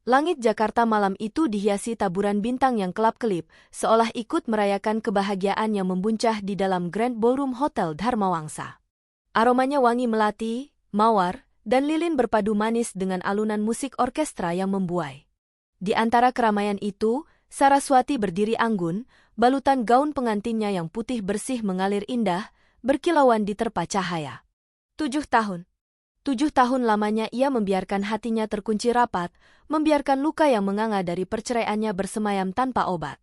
Langit Jakarta malam itu dihiasi taburan bintang yang kelap-kelip, seolah ikut merayakan kebahagiaan yang membuncah di dalam Grand Ballroom Hotel Dharma Wangsa. Aromanya wangi melati, mawar, dan lilin berpadu manis dengan alunan musik orkestra yang membuai. Di antara keramaian itu, Saraswati berdiri anggun, balutan gaun pengantinnya yang putih bersih mengalir indah, berkilauan diterpa cahaya. 7 tahun. 7 tahun lamanya ia membiarkan hatinya terkunci rapat, membiarkan luka yang menganga dari perceraiannya bersemayam tanpa obat.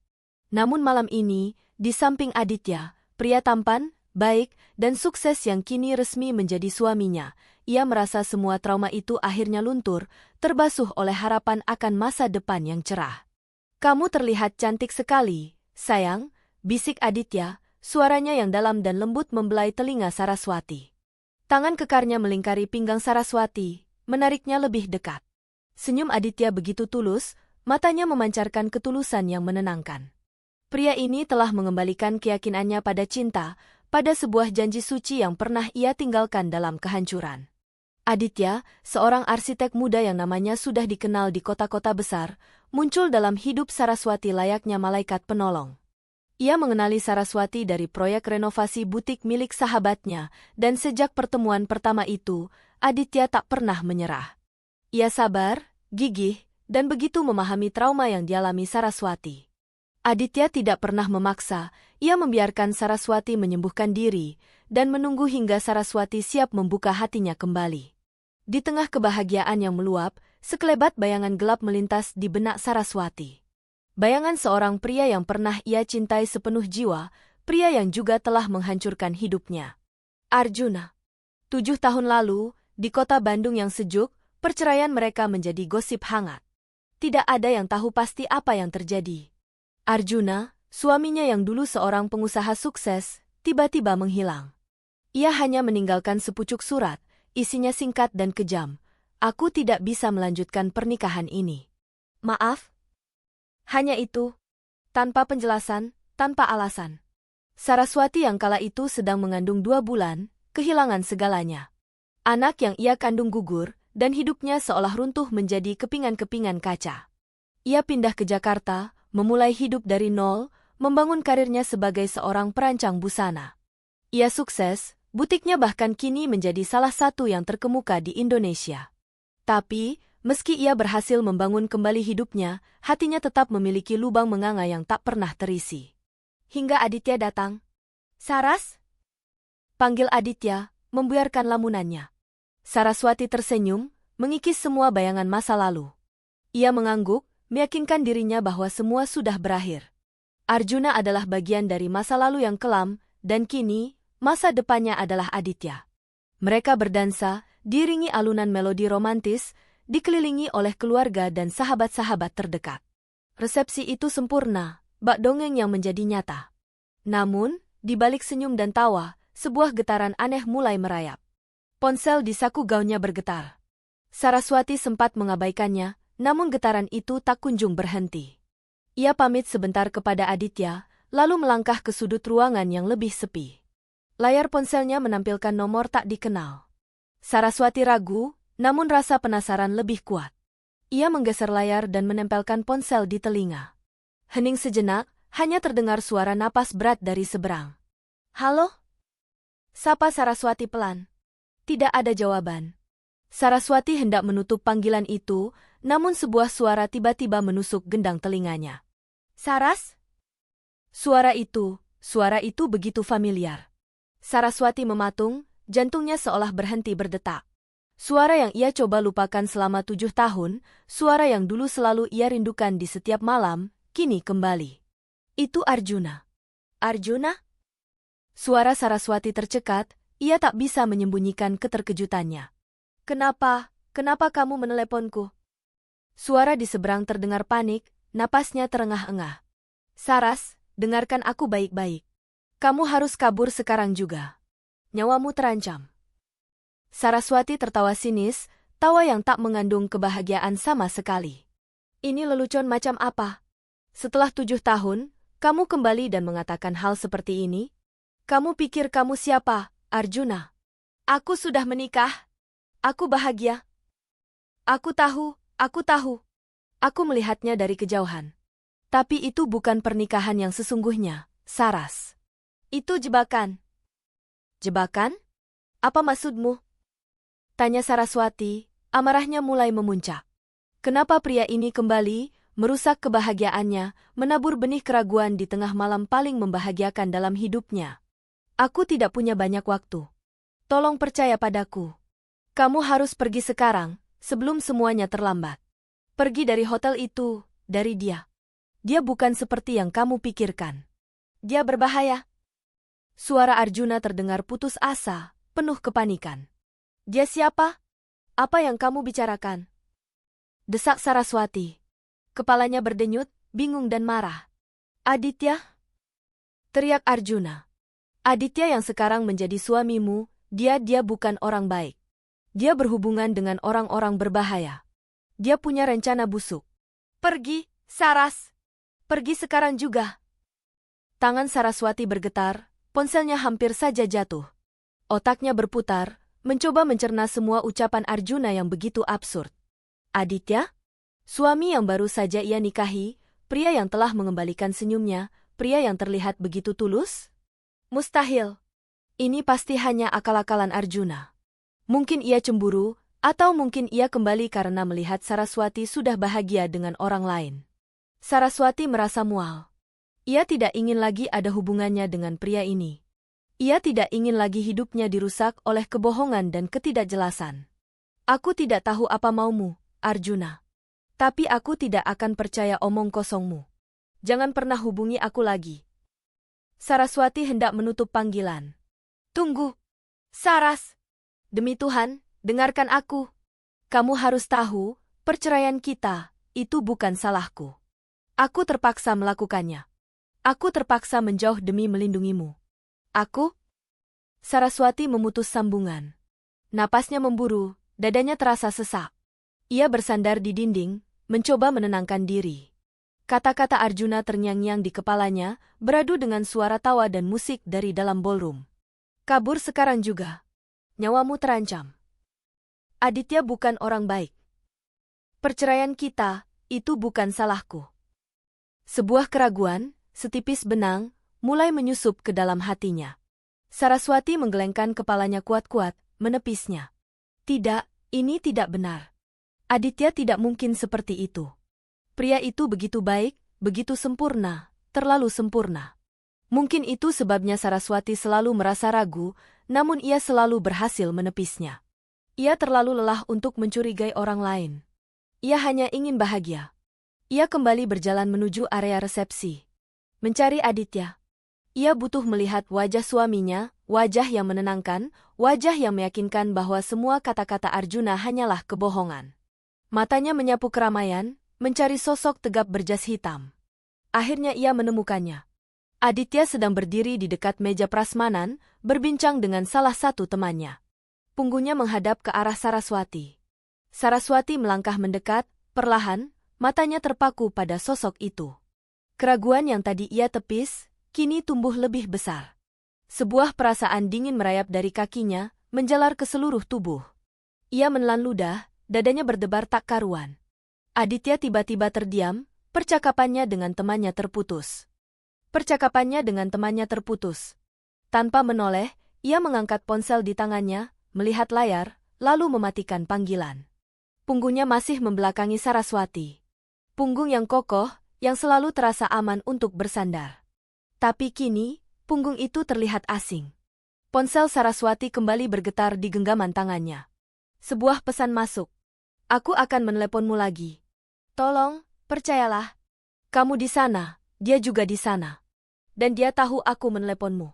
Namun malam ini, di samping Aditya, pria tampan, baik, dan sukses yang kini resmi menjadi suaminya, ia merasa semua trauma itu akhirnya luntur, terbasuh oleh harapan akan masa depan yang cerah. "Kamu terlihat cantik sekali, sayang," bisik Aditya, suaranya yang dalam dan lembut membelai telinga Saraswati. Tangan kekarnya melingkari pinggang Saraswati, menariknya lebih dekat. Senyum Aditya begitu tulus, matanya memancarkan ketulusan yang menenangkan. Pria ini telah mengembalikan keyakinannya pada cinta, pada sebuah janji suci yang pernah ia tinggalkan dalam kehancuran. Aditya, seorang arsitek muda yang namanya sudah dikenal di kota-kota besar, muncul dalam hidup Saraswati layaknya malaikat penolong. Ia mengenali Saraswati dari proyek renovasi butik milik sahabatnya, dan sejak pertemuan pertama itu, Aditya tak pernah menyerah. Ia sabar, gigih, dan begitu memahami trauma yang dialami Saraswati. Aditya tidak pernah memaksa, ia membiarkan Saraswati menyembuhkan diri, dan menunggu hingga Saraswati siap membuka hatinya kembali. Di tengah kebahagiaan yang meluap, sekelebat bayangan gelap melintas di benak Saraswati. Bayangan seorang pria yang pernah ia cintai sepenuh jiwa, pria yang juga telah menghancurkan hidupnya. Arjuna. 7 tahun lalu, di kota Bandung yang sejuk, perceraian mereka menjadi gosip hangat. Tidak ada yang tahu pasti apa yang terjadi. Arjuna, suaminya yang dulu seorang pengusaha sukses, tiba-tiba menghilang. Ia hanya meninggalkan sepucuk surat, isinya singkat dan kejam. "Aku tidak bisa melanjutkan pernikahan ini. Maaf." Hanya itu, tanpa penjelasan, tanpa alasan. Saraswati yang kala itu sedang mengandung 2 bulan, kehilangan segalanya. Anak yang ia kandung gugur, dan hidupnya seolah runtuh menjadi kepingan-kepingan kaca. Ia pindah ke Jakarta, memulai hidup dari nol, membangun karirnya sebagai seorang perancang busana. Ia sukses, butiknya bahkan kini menjadi salah satu yang terkemuka di Indonesia. Tapi, meski ia berhasil membangun kembali hidupnya, hatinya tetap memiliki lubang menganga yang tak pernah terisi. Hingga Aditya datang. "Saras?" panggil Aditya, membuyarkan lamunannya. Saraswati tersenyum, mengikis semua bayangan masa lalu. Ia mengangguk, meyakinkan dirinya bahwa semua sudah berakhir. Arjuna adalah bagian dari masa lalu yang kelam, dan kini, masa depannya adalah Aditya. Mereka berdansa, diiringi alunan melodi romantis, dikelilingi oleh keluarga dan sahabat-sahabat terdekat. Resepsi itu sempurna, bak dongeng yang menjadi nyata. Namun, di balik senyum dan tawa, sebuah getaran aneh mulai merayap. Ponsel di saku gaunnya bergetar. Saraswati sempat mengabaikannya, namun getaran itu tak kunjung berhenti. Ia pamit sebentar kepada Aditya, lalu melangkah ke sudut ruangan yang lebih sepi. Layar ponselnya menampilkan nomor tak dikenal. Saraswati ragu, namun rasa penasaran lebih kuat. Ia menggeser layar dan menempelkan ponsel di telinga. Hening sejenak, hanya terdengar suara napas berat dari seberang. "Halo?" sapa Saraswati pelan. Tidak ada jawaban. Saraswati hendak menutup panggilan itu, namun sebuah suara tiba-tiba menusuk gendang telinganya. "Saras?" Suara itu begitu familiar. Saraswati mematung, jantungnya seolah berhenti berdetak. Suara yang ia coba lupakan selama 7 tahun, suara yang dulu selalu ia rindukan di setiap malam, kini kembali. Itu Arjuna. "Arjuna?" Suara Saraswati tercekat, ia tak bisa menyembunyikan keterkejutannya. Kenapa kamu meneleponku?" Suara di seberang terdengar panik, napasnya terengah-engah. "Saras, dengarkan aku baik-baik. Kamu harus kabur sekarang juga. Nyawamu terancam." Saraswati tertawa sinis, tawa yang tak mengandung kebahagiaan sama sekali. "Ini lelucon macam apa? Setelah 7 tahun, kamu kembali dan mengatakan hal seperti ini? Kamu pikir kamu siapa, Arjuna? Aku sudah menikah. Aku bahagia. Aku tahu. Aku melihatnya dari kejauhan. Tapi itu bukan pernikahan yang sesungguhnya, Saras. Itu jebakan. Jebakan? Apa maksudmu? Tanya Saraswati, amarahnya mulai memuncak. Kenapa pria ini kembali, merusak kebahagiaannya, menabur benih keraguan di tengah malam paling membahagiakan dalam hidupnya? Aku tidak punya banyak waktu. Tolong percaya padaku. Kamu harus pergi sekarang, sebelum semuanya terlambat. Pergi dari hotel itu, dari dia. Dia bukan seperti yang kamu pikirkan. Dia berbahaya. Suara Arjuna terdengar putus asa, penuh kepanikan. Dia siapa? Apa yang kamu bicarakan? Desak Saraswati. Kepalanya berdenyut, bingung dan marah. Aditya? Teriak Arjuna. Aditya yang sekarang menjadi suamimu, dia bukan orang baik. Dia berhubungan dengan orang-orang berbahaya. Dia punya rencana busuk. Pergi, Saras. Pergi sekarang juga. Tangan Saraswati bergetar, ponselnya hampir saja jatuh. Otaknya berputar, mencoba mencerna semua ucapan Arjuna yang begitu absurd. Aditya? Suami yang baru saja ia nikahi, pria yang telah mengembalikan senyumnya, pria yang terlihat begitu tulus? Mustahil. Ini pasti hanya akal-akalan Arjuna. Mungkin ia cemburu, atau mungkin ia kembali karena melihat Saraswati sudah bahagia dengan orang lain. Saraswati merasa mual. Ia tidak ingin lagi ada hubungannya dengan pria ini. Ia tidak ingin lagi hidupnya dirusak oleh kebohongan dan ketidakjelasan. Aku tidak tahu apa maumu, Arjuna. Tapi aku tidak akan percaya omong kosongmu. Jangan pernah hubungi aku lagi. Saraswati hendak menutup panggilan. Tunggu. Saras. Demi Tuhan, dengarkan aku. Kamu harus tahu, perceraian kita, itu bukan salahku. Aku terpaksa melakukannya. Aku terpaksa menjauh demi melindungimu. Aku? Saraswati memutus sambungan. Napasnya memburu, dadanya terasa sesak. Ia bersandar di dinding, mencoba menenangkan diri. Kata-kata Arjuna terngiang-ngiang di kepalanya, beradu dengan suara tawa dan musik dari dalam ballroom. Kabur sekarang juga. Nyawamu terancam. Aditya bukan orang baik. Perceraian kita, itu bukan salahku. Sebuah keraguan, setipis benang, mulai menyusup ke dalam hatinya. Saraswati menggelengkan kepalanya kuat-kuat, menepisnya. Tidak, ini tidak benar. Aditya tidak mungkin seperti itu. Pria itu begitu baik, begitu sempurna, terlalu sempurna. Mungkin itu sebabnya Saraswati selalu merasa ragu, namun ia selalu berhasil menepisnya. Ia terlalu lelah untuk mencurigai orang lain. Ia hanya ingin bahagia. Ia kembali berjalan menuju area resepsi. Mencari Aditya. Ia butuh melihat wajah suaminya, wajah yang menenangkan, wajah yang meyakinkan bahwa semua kata-kata Arjuna hanyalah kebohongan. Matanya menyapu keramaian, mencari sosok tegap berjas hitam. Akhirnya ia menemukannya. Aditya sedang berdiri di dekat meja prasmanan, berbincang dengan salah satu temannya. Punggungnya menghadap ke arah Saraswati. Saraswati melangkah mendekat, perlahan, matanya terpaku pada sosok itu. Keraguan yang tadi ia tepis, kini tumbuh lebih besar. Sebuah perasaan dingin merayap dari kakinya, menjalar ke seluruh tubuh. Ia menelan ludah, dadanya berdebar tak karuan. Aditya tiba-tiba terdiam, percakapannya dengan temannya terputus. Tanpa menoleh, ia mengangkat ponsel di tangannya, melihat layar, lalu mematikan panggilan. Punggungnya masih membelakangi Saraswati. Punggung yang kokoh, yang selalu terasa aman untuk bersandar. Tapi kini, punggung itu terlihat asing. Ponsel Saraswati kembali bergetar di genggaman tangannya. Sebuah pesan masuk. Aku akan meneleponmu lagi. Tolong, percayalah. Kamu di sana, dia juga di sana. Dan dia tahu aku meneleponmu.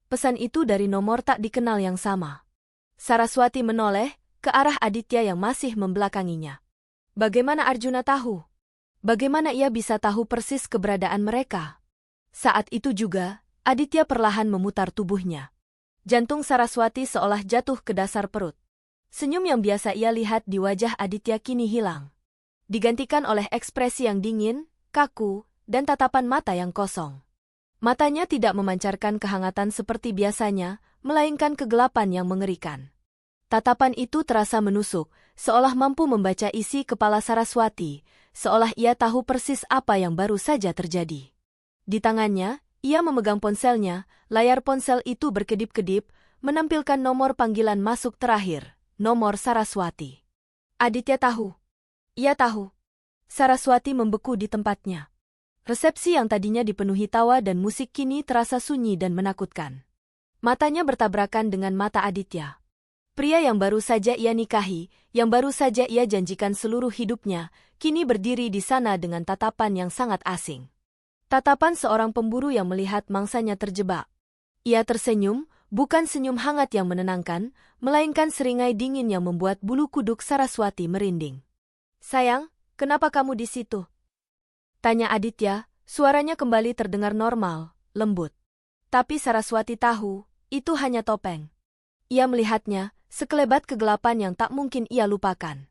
Pesan itu dari nomor tak dikenal yang sama. Saraswati menoleh ke arah Aditya yang masih membelakanginya. Bagaimana Arjuna tahu? Bagaimana ia bisa tahu persis keberadaan mereka? Saat itu juga, Aditya perlahan memutar tubuhnya. Jantung Saraswati seolah jatuh ke dasar perut. Senyum yang biasa ia lihat di wajah Aditya kini hilang. Digantikan oleh ekspresi yang dingin, kaku, dan tatapan mata yang kosong. Matanya tidak memancarkan kehangatan seperti biasanya, melainkan kegelapan yang mengerikan. Tatapan itu terasa menusuk, seolah mampu membaca isi kepala Saraswati, seolah ia tahu persis apa yang baru saja terjadi. Di tangannya, ia memegang ponselnya, layar ponsel itu berkedip-kedip, menampilkan nomor panggilan masuk terakhir, nomor Saraswati. Aditya tahu. Ia tahu. Saraswati membeku di tempatnya. Resepsi yang tadinya dipenuhi tawa dan musik kini terasa sunyi dan menakutkan. Matanya bertabrakan dengan mata Aditya. Pria yang baru saja ia nikahi, yang baru saja ia janjikan seluruh hidupnya, kini berdiri di sana dengan tatapan yang sangat asing. Tatapan seorang pemburu yang melihat mangsanya terjebak. Ia tersenyum, bukan senyum hangat yang menenangkan, melainkan seringai dingin yang membuat bulu kuduk Saraswati merinding. "Sayang, kenapa kamu di situ?" tanya Aditya, suaranya kembali terdengar normal, lembut. Tapi Saraswati tahu, itu hanya topeng. Ia melihatnya, sekelebat kegelapan yang tak mungkin ia lupakan.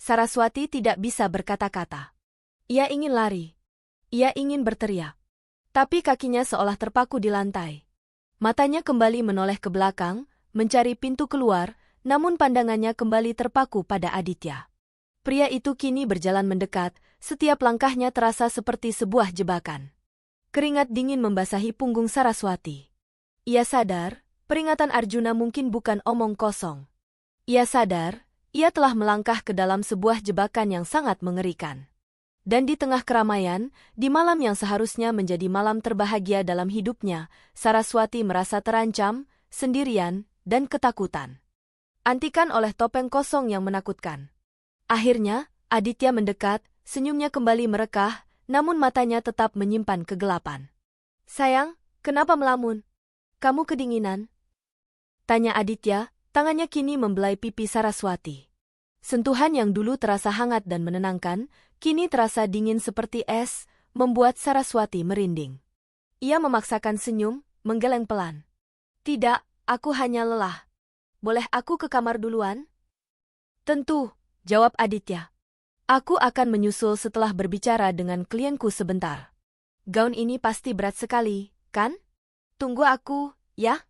Saraswati tidak bisa berkata-kata. Ia ingin lari. Ia ingin berteriak. Tapi kakinya seolah terpaku di lantai. Matanya kembali menoleh ke belakang, mencari pintu keluar, namun pandangannya kembali terpaku pada Aditya. Pria itu kini berjalan mendekat, setiap langkahnya terasa seperti sebuah jebakan. Keringat dingin membasahi punggung Saraswati. Ia sadar, peringatan Arjuna mungkin bukan omong kosong. Ia sadar, ia telah melangkah ke dalam sebuah jebakan yang sangat mengerikan. Dan di tengah keramaian, di malam yang seharusnya menjadi malam terbahagia dalam hidupnya, Saraswati merasa terancam, sendirian, dan ketakutan. Antikan oleh topeng kosong yang menakutkan. Akhirnya, Aditya mendekat, senyumnya kembali merekah, namun matanya tetap menyimpan kegelapan. "Sayang, kenapa melamun? Kamu kedinginan?" tanya Aditya, tangannya kini membelai pipi Saraswati. Sentuhan yang dulu terasa hangat dan menenangkan, kini terasa dingin seperti es, membuat Saraswati merinding. Ia memaksakan senyum, menggeleng pelan. "Tidak, aku hanya lelah. Boleh aku ke kamar duluan?" "Tentu," jawab Aditya. "Aku akan menyusul setelah berbicara dengan klienku sebentar. Gaun ini pasti berat sekali, kan? Tunggu aku, ya?"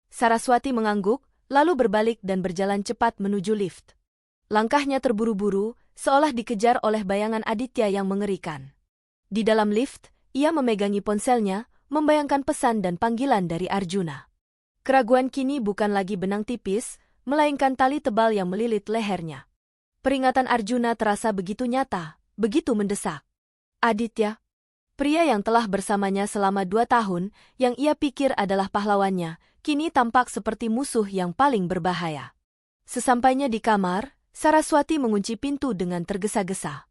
Saraswati mengangguk, lalu berbalik dan berjalan cepat menuju lift. Langkahnya terburu-buru, seolah dikejar oleh bayangan Aditya yang mengerikan. Di dalam lift, ia memegangi ponselnya, membayangkan pesan dan panggilan dari Arjuna. Keraguan kini bukan lagi benang tipis, melainkan tali tebal yang melilit lehernya. Peringatan Arjuna terasa begitu nyata, begitu mendesak. Aditya, pria yang telah bersamanya selama 2 tahun, yang ia pikir adalah pahlawannya, kini tampak seperti musuh yang paling berbahaya. Sesampainya di kamar, Saraswati mengunci pintu dengan tergesa-gesa.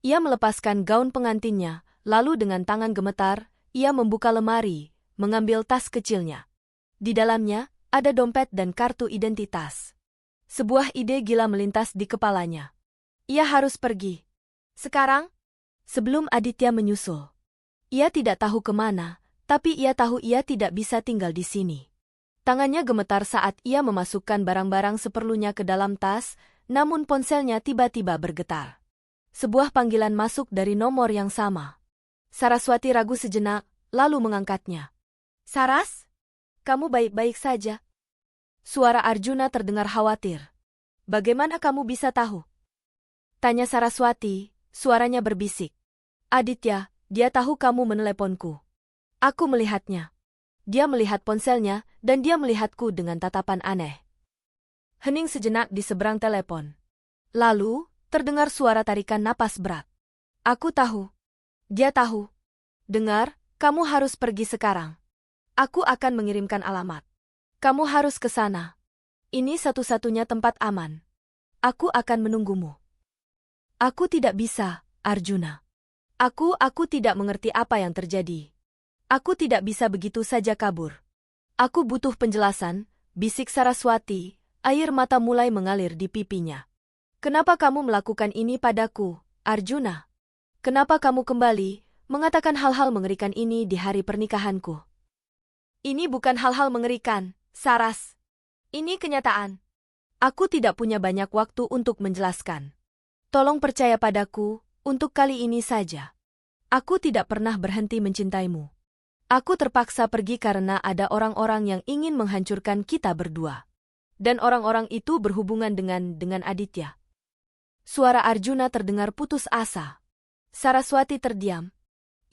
Ia melepaskan gaun pengantinnya, lalu dengan tangan gemetar, ia membuka lemari, mengambil tas kecilnya. Di dalamnya, ada dompet dan kartu identitas. Sebuah ide gila melintas di kepalanya. Ia harus pergi. Sekarang? Sebelum Aditya menyusul. Ia tidak tahu kemana, tapi ia tahu ia tidak bisa tinggal di sini. Tangannya gemetar saat ia memasukkan barang-barang seperlunya ke dalam tas, namun ponselnya tiba-tiba bergetar. Sebuah panggilan masuk dari nomor yang sama. Saraswati ragu sejenak, lalu mengangkatnya. "Saras? Kamu baik-baik saja?" Suara Arjuna terdengar khawatir. "Bagaimana kamu bisa tahu?" tanya Saraswati, suaranya berbisik. "Aditya, dia tahu kamu meneleponku. Aku melihatnya. Dia melihat ponselnya, dan dia melihatku dengan tatapan aneh." Hening sejenak di seberang telepon. Lalu, terdengar suara tarikan napas berat. "Aku tahu. Dia tahu. Dengar, kamu harus pergi sekarang. Aku akan mengirimkan alamat. Kamu harus ke sana. Ini satu-satunya tempat aman. Aku akan menunggumu." "Aku tidak bisa, Arjuna. Aku tidak mengerti apa yang terjadi. Aku tidak bisa begitu saja kabur. Aku butuh penjelasan," bisik Saraswati, air mata mulai mengalir di pipinya. "Kenapa kamu melakukan ini padaku, Arjuna? Kenapa kamu kembali, mengatakan hal-hal mengerikan ini di hari pernikahanku?" "Ini bukan hal-hal mengerikan, Saras. Ini kenyataan. Aku tidak punya banyak waktu untuk menjelaskan. Tolong percaya padaku, untuk kali ini saja. Aku tidak pernah berhenti mencintaimu. Aku terpaksa pergi karena ada orang-orang yang ingin menghancurkan kita berdua. Dan orang-orang itu berhubungan dengan Aditya. Suara Arjuna terdengar putus asa. Saraswati terdiam.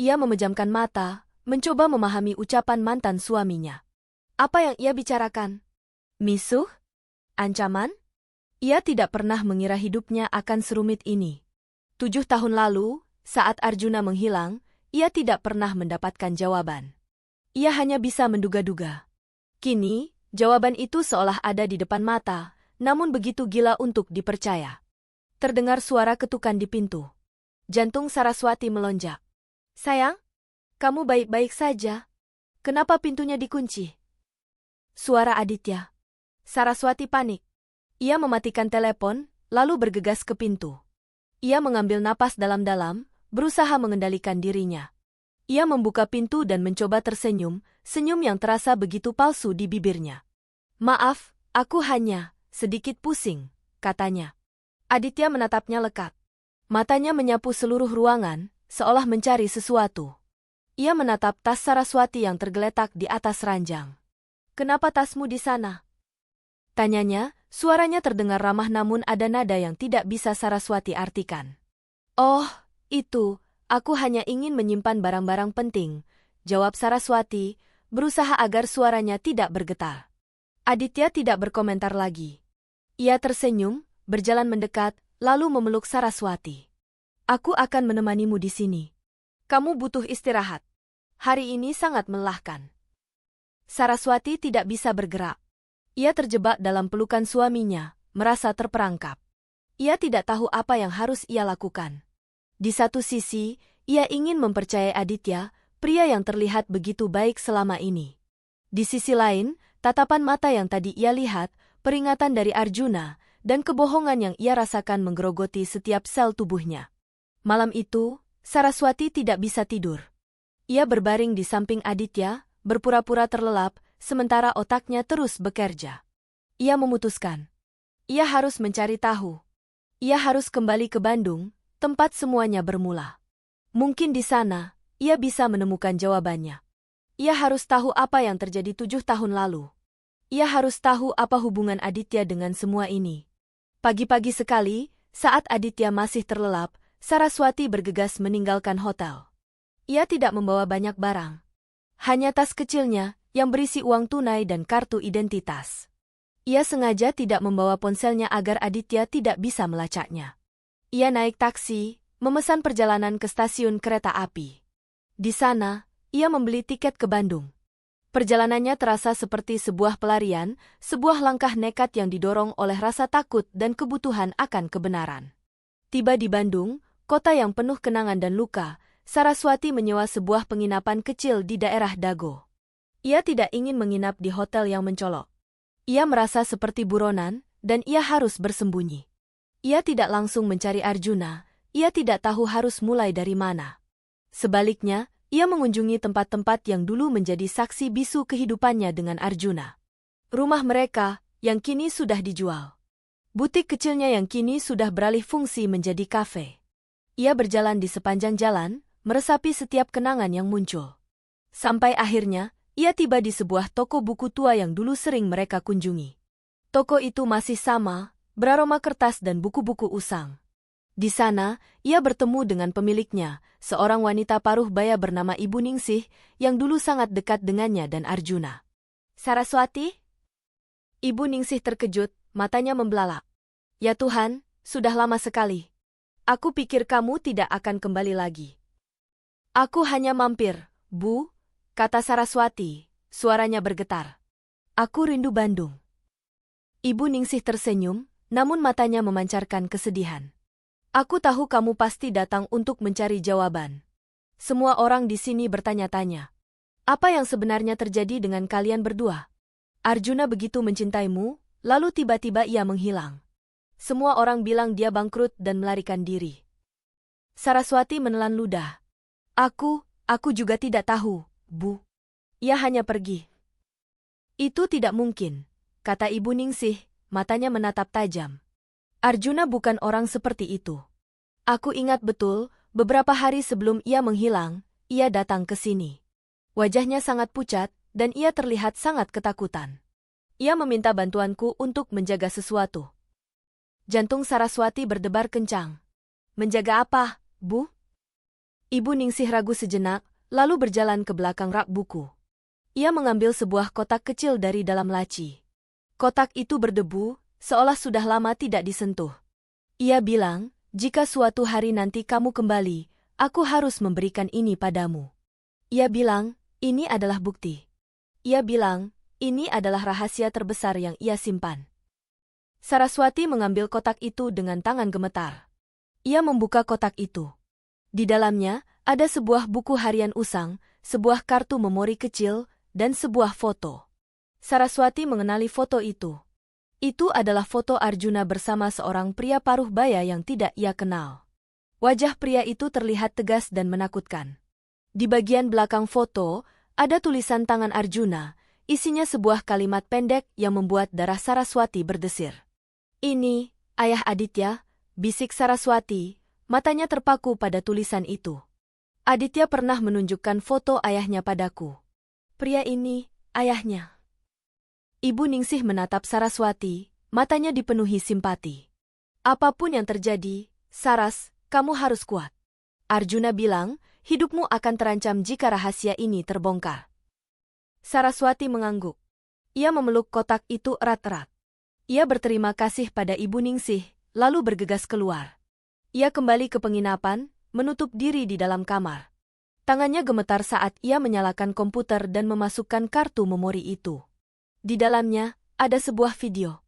Ia memejamkan mata, mencoba memahami ucapan mantan suaminya. Apa yang ia bicarakan? Misuh? Ancaman? Ia tidak pernah mengira hidupnya akan serumit ini. 7 tahun lalu, saat Arjuna menghilang, ia tidak pernah mendapatkan jawaban. Ia hanya bisa menduga-duga. Kini, jawaban itu seolah ada di depan mata, namun begitu gila untuk dipercaya. Terdengar suara ketukan di pintu. Jantung Saraswati melonjak. Sayang, kamu baik-baik saja. Kenapa pintunya dikunci? Suara Aditya. Saraswati panik. Ia mematikan telepon, lalu bergegas ke pintu. Ia mengambil napas dalam-dalam, berusaha mengendalikan dirinya. Ia membuka pintu dan mencoba tersenyum, senyum yang terasa begitu palsu di bibirnya. Maaf, aku hanya sedikit pusing, katanya. Aditya menatapnya lekat. Matanya menyapu seluruh ruangan, seolah mencari sesuatu. Ia menatap tas Saraswati yang tergeletak di atas ranjang. Kenapa tasmu di sana? Tanyanya, suaranya terdengar ramah namun ada nada yang tidak bisa Saraswati artikan. Oh, itu, aku hanya ingin menyimpan barang-barang penting, jawab Saraswati, berusaha agar suaranya tidak bergetar. Aditya tidak berkomentar lagi. Ia tersenyum, berjalan mendekat, lalu memeluk Saraswati. Aku akan menemanimu di sini. Kamu butuh istirahat. Hari ini sangat melelahkan. Saraswati tidak bisa bergerak. Ia terjebak dalam pelukan suaminya, merasa terperangkap. Ia tidak tahu apa yang harus ia lakukan. Di satu sisi, ia ingin mempercayai Aditya, pria yang terlihat begitu baik selama ini. Di sisi lain, tatapan mata yang tadi ia lihat, peringatan dari Arjuna, dan kebohongan yang ia rasakan menggerogoti setiap sel tubuhnya. Malam itu, Saraswati tidak bisa tidur. Ia berbaring di samping Aditya, berpura-pura terlelap, sementara otaknya terus bekerja. Ia memutuskan. Ia harus mencari tahu. Ia harus kembali ke Bandung, tempat semuanya bermula. Mungkin di sana, ia bisa menemukan jawabannya. Ia harus tahu apa yang terjadi 7 tahun lalu. Ia harus tahu apa hubungan Aditya dengan semua ini. Pagi-pagi sekali, saat Aditya masih terlelap, Saraswati bergegas meninggalkan hotel. Ia tidak membawa banyak barang. Hanya tas kecilnya, yang berisi uang tunai dan kartu identitas. Ia sengaja tidak membawa ponselnya agar Aditya tidak bisa melacaknya. Ia naik taksi, memesan perjalanan ke stasiun kereta api. Di sana, ia membeli tiket ke Bandung. Perjalanannya terasa seperti sebuah pelarian, sebuah langkah nekat yang didorong oleh rasa takut dan kebutuhan akan kebenaran. Tiba di Bandung, kota yang penuh kenangan dan luka, Saraswati menyewa sebuah penginapan kecil di daerah Dago. Ia tidak ingin menginap di hotel yang mencolok. Ia merasa seperti buronan, dan ia harus bersembunyi. Ia tidak langsung mencari Arjuna, ia tidak tahu harus mulai dari mana. Sebaliknya, ia mengunjungi tempat-tempat yang dulu menjadi saksi bisu kehidupannya dengan Arjuna. Rumah mereka, yang kini sudah dijual. Butik kecilnya yang kini sudah beralih fungsi menjadi kafe. Ia berjalan di sepanjang jalan, meresapi setiap kenangan yang muncul. Sampai akhirnya, ia tiba di sebuah toko buku tua yang dulu sering mereka kunjungi. Toko itu masih sama, beraroma kertas dan buku-buku usang. Di sana, ia bertemu dengan pemiliknya, seorang wanita paruh baya bernama Ibu Ningsih, yang dulu sangat dekat dengannya dan Arjuna. Saraswati? Ibu Ningsih terkejut, matanya membelalak. Ya Tuhan, sudah lama sekali. Aku pikir kamu tidak akan kembali lagi. Aku hanya mampir, Bu, kata Saraswati, suaranya bergetar. Aku rindu Bandung. Ibu Ningsih tersenyum, namun matanya memancarkan kesedihan. Aku tahu kamu pasti datang untuk mencari jawaban. Semua orang di sini bertanya-tanya. Apa yang sebenarnya terjadi dengan kalian berdua? Arjuna begitu mencintaimu, lalu tiba-tiba ia menghilang. Semua orang bilang dia bangkrut dan melarikan diri. Saraswati menelan ludah. Aku juga tidak tahu, Bu. Ia hanya pergi. Itu tidak mungkin, kata Ibu Ningsih, matanya menatap tajam. Arjuna bukan orang seperti itu. Aku ingat betul, beberapa hari sebelum ia menghilang, ia datang ke sini. Wajahnya sangat pucat, dan ia terlihat sangat ketakutan. Ia meminta bantuanku untuk menjaga sesuatu. Jantung Saraswati berdebar kencang. Menjaga apa, Bu? Ibu Ningsih ragu sejenak, lalu berjalan ke belakang rak buku. Ia mengambil sebuah kotak kecil dari dalam laci. Kotak itu berdebu, seolah sudah lama tidak disentuh. Ia bilang, jika suatu hari nanti kamu kembali, aku harus memberikan ini padamu. Ia bilang, ini adalah bukti. Ia bilang, ini adalah rahasia terbesar yang ia simpan. Saraswati mengambil kotak itu dengan tangan gemetar. Ia membuka kotak itu. Di dalamnya, ada sebuah buku harian usang, sebuah kartu memori kecil, dan sebuah foto. Saraswati mengenali foto itu. Itu adalah foto Arjuna bersama seorang pria paruh baya yang tidak ia kenal. Wajah pria itu terlihat tegas dan menakutkan. Di bagian belakang foto, ada tulisan tangan Arjuna, isinya sebuah kalimat pendek yang membuat darah Saraswati berdesir. Ini, Ayah Aditya, bisik Saraswati, matanya terpaku pada tulisan itu. Aditya pernah menunjukkan foto ayahnya padaku. Pria ini, ayahnya. Ibu Ningsih menatap Saraswati, matanya dipenuhi simpati. Apapun yang terjadi, Saras, kamu harus kuat. Arjuna bilang, hidupmu akan terancam jika rahasia ini terbongkar. Saraswati mengangguk. Ia memeluk kotak itu erat-erat. Ia berterima kasih pada Ibu Ningsih, lalu bergegas keluar. Ia kembali ke penginapan, menutup diri di dalam kamar. Tangannya gemetar saat ia menyalakan komputer dan memasukkan kartu memori itu. Di dalamnya, ada sebuah video.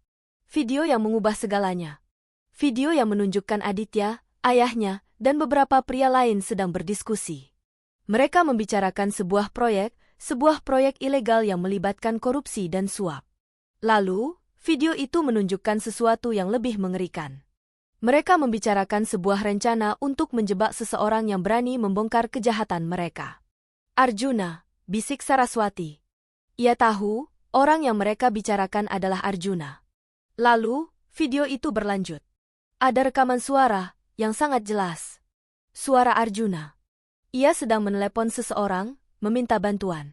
Video yang mengubah segalanya. Video yang menunjukkan Aditya, ayahnya, dan beberapa pria lain sedang berdiskusi. Mereka membicarakan sebuah proyek ilegal yang melibatkan korupsi dan suap. Lalu, video itu menunjukkan sesuatu yang lebih mengerikan. Mereka membicarakan sebuah rencana untuk menjebak seseorang yang berani membongkar kejahatan mereka. Arjuna, bisik Saraswati. Ia tahu, orang yang mereka bicarakan adalah Arjuna. Lalu, video itu berlanjut. Ada rekaman suara yang sangat jelas. Suara Arjuna. Ia sedang menelepon seseorang, meminta bantuan.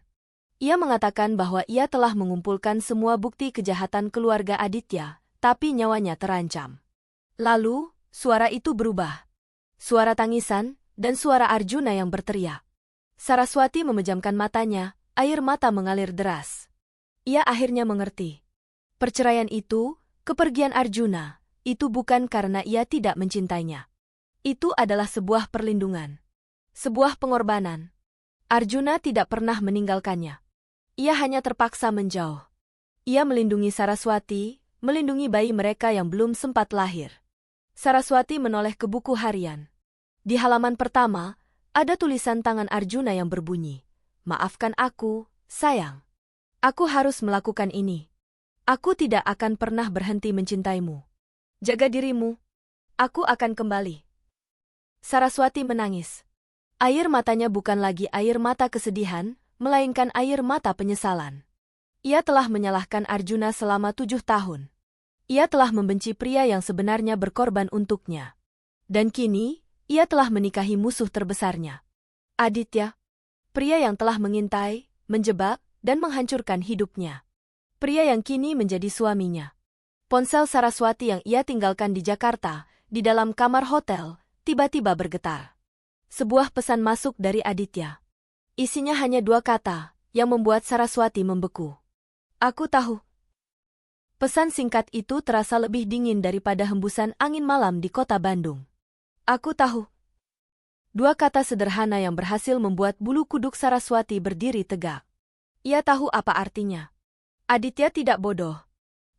Ia mengatakan bahwa ia telah mengumpulkan semua bukti kejahatan keluarga Aditya, tapi nyawanya terancam. Lalu, suara itu berubah. Suara tangisan, dan suara Arjuna yang berteriak. Saraswati memejamkan matanya, air mata mengalir deras. Ia akhirnya mengerti. Perceraian itu, kepergian Arjuna, itu bukan karena ia tidak mencintainya. Itu adalah sebuah perlindungan. Sebuah pengorbanan. Arjuna tidak pernah meninggalkannya. Ia hanya terpaksa menjauh. Ia melindungi Saraswati, melindungi bayi mereka yang belum sempat lahir. Saraswati menoleh ke buku harian. Di halaman pertama, ada tulisan tangan Arjuna yang berbunyi, "Maafkan aku, sayang. Aku harus melakukan ini. Aku tidak akan pernah berhenti mencintaimu. Jaga dirimu. Aku akan kembali." Saraswati menangis. Air matanya bukan lagi air mata kesedihan, melainkan air mata penyesalan. Ia telah menyalahkan Arjuna selama 7 tahun. Ia telah membenci pria yang sebenarnya berkorban untuknya. Dan kini, ia telah menikahi musuh terbesarnya. Aditya, pria yang telah mengintai, menjebak, dan menghancurkan hidupnya. Pria yang kini menjadi suaminya. Ponsel Saraswati yang ia tinggalkan di Jakarta, di dalam kamar hotel, tiba-tiba bergetar. Sebuah pesan masuk dari Aditya. Isinya hanya 2 kata, yang membuat Saraswati membeku. Aku tahu. Pesan singkat itu terasa lebih dingin daripada hembusan angin malam di kota Bandung. Aku tahu. 2 kata sederhana yang berhasil membuat bulu kuduk Saraswati berdiri tegak. Ia tahu apa artinya. Aditya tidak bodoh.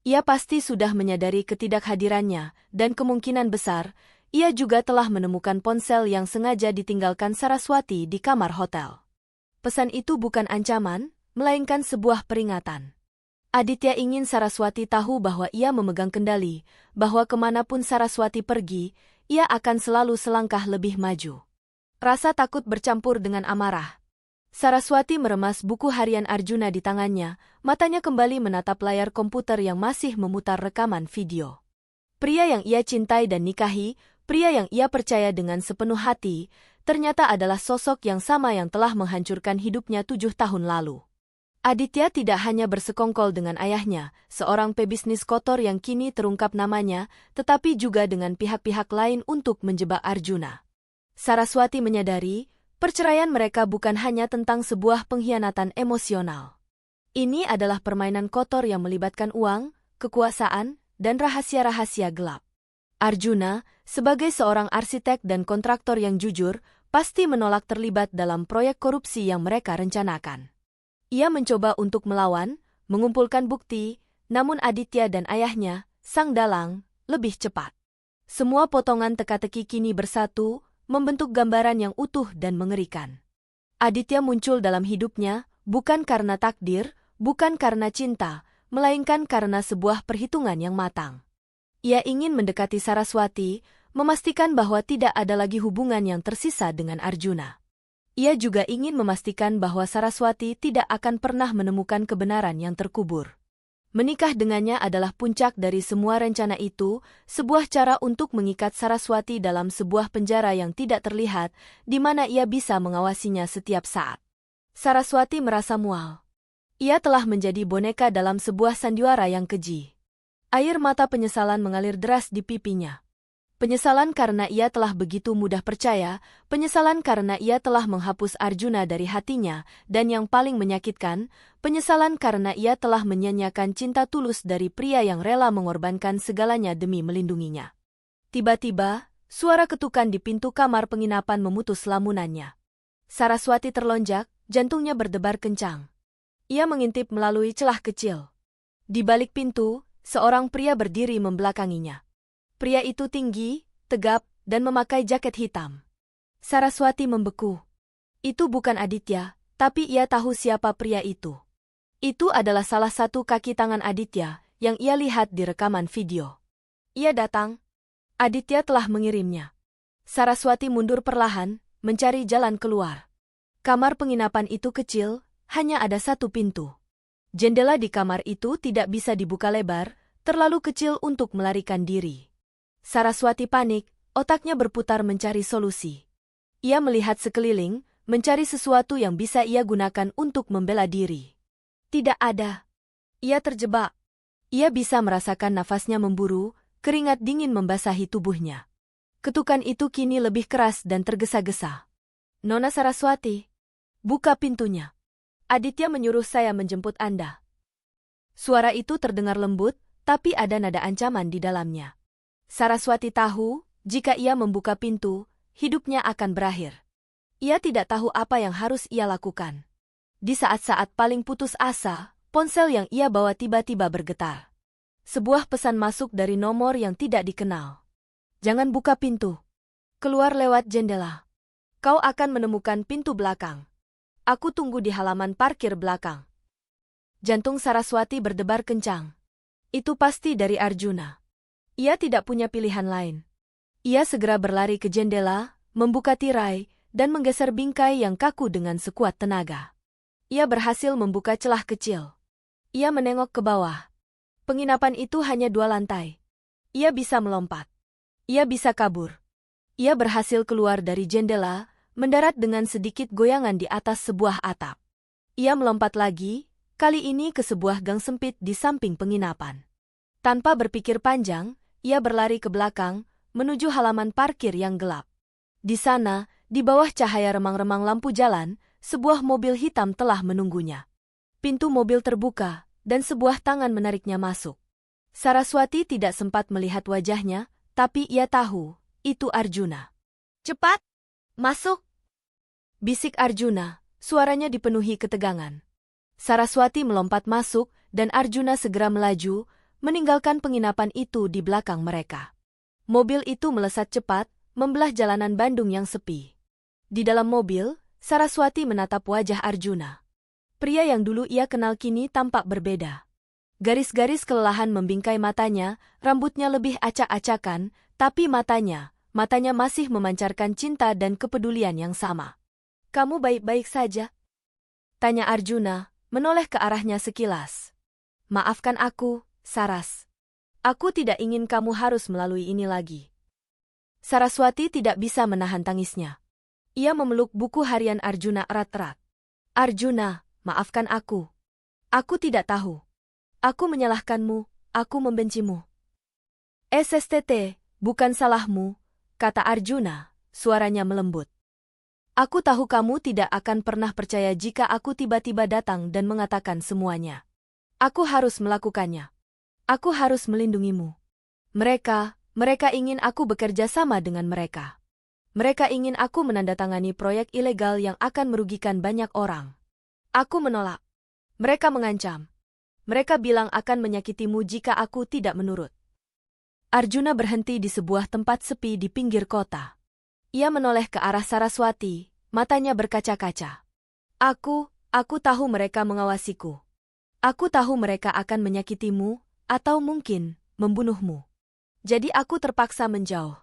Ia pasti sudah menyadari ketidakhadirannya, dan kemungkinan besar, ia juga telah menemukan ponsel yang sengaja ditinggalkan Saraswati di kamar hotel. Pesan itu bukan ancaman, melainkan sebuah peringatan. Aditya ingin Saraswati tahu bahwa ia memegang kendali, bahwa kemanapun Saraswati pergi, ia akan selalu selangkah lebih maju. Rasa takut bercampur dengan amarah. Saraswati meremas buku harian Arjuna di tangannya, matanya kembali menatap layar komputer yang masih memutar rekaman video. Pria yang ia cintai dan nikahi, pria yang ia percaya dengan sepenuh hati, ternyata adalah sosok yang sama yang telah menghancurkan hidupnya 7 tahun lalu. Aditya tidak hanya bersekongkol dengan ayahnya, seorang pebisnis kotor yang kini terungkap namanya, tetapi juga dengan pihak-pihak lain untuk menjebak Arjuna. Saraswati menyadari, perceraian mereka bukan hanya tentang sebuah pengkhianatan emosional. Ini adalah permainan kotor yang melibatkan uang, kekuasaan, dan rahasia-rahasia gelap. Arjuna, sebagai seorang arsitek dan kontraktor yang jujur, pasti menolak terlibat dalam proyek korupsi yang mereka rencanakan. Ia mencoba untuk melawan, mengumpulkan bukti, namun Aditya dan ayahnya, sang dalang, lebih cepat. Semua potongan teka-teki kini bersatu, membentuk gambaran yang utuh dan mengerikan. Aditya muncul dalam hidupnya, bukan karena takdir, bukan karena cinta, melainkan karena sebuah perhitungan yang matang. Ia ingin mendekati Saraswati, memastikan bahwa tidak ada lagi hubungan yang tersisa dengan Arjuna. Ia juga ingin memastikan bahwa Saraswati tidak akan pernah menemukan kebenaran yang terkubur. Menikah dengannya adalah puncak dari semua rencana itu, sebuah cara untuk mengikat Saraswati dalam sebuah penjara yang tidak terlihat, di mana ia bisa mengawasinya setiap saat. Saraswati merasa mual. Ia telah menjadi boneka dalam sebuah sandiwara yang keji. Air mata penyesalan mengalir deras di pipinya. Penyesalan karena ia telah begitu mudah percaya, penyesalan karena ia telah menghapus Arjuna dari hatinya, dan yang paling menyakitkan, penyesalan karena ia telah menyanyiakan cinta tulus dari pria yang rela mengorbankan segalanya demi melindunginya. Tiba-tiba, suara ketukan di pintu kamar penginapan memutus lamunannya. Saraswati terlonjak, jantungnya berdebar kencang. Ia mengintip melalui celah kecil. Di balik pintu, seorang pria berdiri membelakanginya. Pria itu tinggi, tegap, dan memakai jaket hitam. Saraswati membeku. Itu bukan Aditya, tapi ia tahu siapa pria itu. Itu adalah salah satu kaki tangan Aditya yang ia lihat di rekaman video. Ia datang. Aditya telah mengirimnya. Saraswati mundur perlahan, mencari jalan keluar. Kamar penginapan itu kecil, hanya ada satu pintu. Jendela di kamar itu tidak bisa dibuka lebar, terlalu kecil untuk melarikan diri. Saraswati panik, otaknya berputar mencari solusi. Ia melihat sekeliling, mencari sesuatu yang bisa ia gunakan untuk membela diri. Tidak ada. Ia terjebak. Ia bisa merasakan nafasnya memburu, keringat dingin membasahi tubuhnya. Ketukan itu kini lebih keras dan tergesa-gesa. Nona Saraswati, buka pintunya. Aditya menyuruh saya menjemput Anda. Suara itu terdengar lembut, tapi ada nada ancaman di dalamnya. Saraswati tahu, jika ia membuka pintu, hidupnya akan berakhir. Ia tidak tahu apa yang harus ia lakukan. Di saat-saat paling putus asa, ponsel yang ia bawa tiba-tiba bergetar. Sebuah pesan masuk dari nomor yang tidak dikenal. Jangan buka pintu. Keluar lewat jendela. Kau akan menemukan pintu belakang. Aku tunggu di halaman parkir belakang. Jantung Saraswati berdebar kencang. Itu pasti dari Arjuna. Ia tidak punya pilihan lain. Ia segera berlari ke jendela, membuka tirai, dan menggeser bingkai yang kaku dengan sekuat tenaga. Ia berhasil membuka celah kecil. Ia menengok ke bawah. Penginapan itu hanya 2 lantai. Ia bisa melompat. Ia bisa kabur. Ia berhasil keluar dari jendela, mendarat dengan sedikit goyangan di atas sebuah atap. Ia melompat lagi, kali ini ke sebuah gang sempit di samping penginapan. Tanpa berpikir panjang, ia berlari ke belakang, menuju halaman parkir yang gelap. Di sana, di bawah cahaya remang-remang lampu jalan, sebuah mobil hitam telah menunggunya. Pintu mobil terbuka, dan sebuah tangan menariknya masuk. Saraswati tidak sempat melihat wajahnya, tapi ia tahu, itu Arjuna. Cepat! Masuk! Bisik Arjuna, suaranya dipenuhi ketegangan. Saraswati melompat masuk, dan Arjuna segera melaju, meninggalkan penginapan itu di belakang mereka. Mobil itu melesat cepat, membelah jalanan Bandung yang sepi. Di dalam mobil, Saraswati menatap wajah Arjuna. Pria yang dulu ia kenal kini tampak berbeda. Garis-garis kelelahan membingkai matanya, rambutnya lebih acak-acakan, tapi matanya masih memancarkan cinta dan kepedulian yang sama. Kamu baik-baik saja? Tanya Arjuna, menoleh ke arahnya sekilas. Maafkan aku, Saras. Aku tidak ingin kamu harus melalui ini lagi. Saraswati tidak bisa menahan tangisnya. Ia memeluk buku harian Arjuna erat-erat. Arjuna, maafkan aku. Aku tidak tahu. Aku menyalahkanmu, aku membencimu. SSTT, bukan salahmu, kata Arjuna, suaranya melembut. Aku tahu kamu tidak akan pernah percaya jika aku tiba-tiba datang dan mengatakan semuanya. Aku harus melakukannya. Aku harus melindungimu. Mereka ingin aku bekerja sama dengan mereka. Mereka ingin aku menandatangani proyek ilegal yang akan merugikan banyak orang. Aku menolak. Mereka mengancam. Mereka bilang akan menyakitimu jika aku tidak menurut. Arjuna berhenti di sebuah tempat sepi di pinggir kota. Ia menoleh ke arah Saraswati, matanya berkaca-kaca. Aku tahu mereka mengawasiku. Aku tahu mereka akan menyakitimu, atau mungkin membunuhmu. Jadi aku terpaksa menjauh.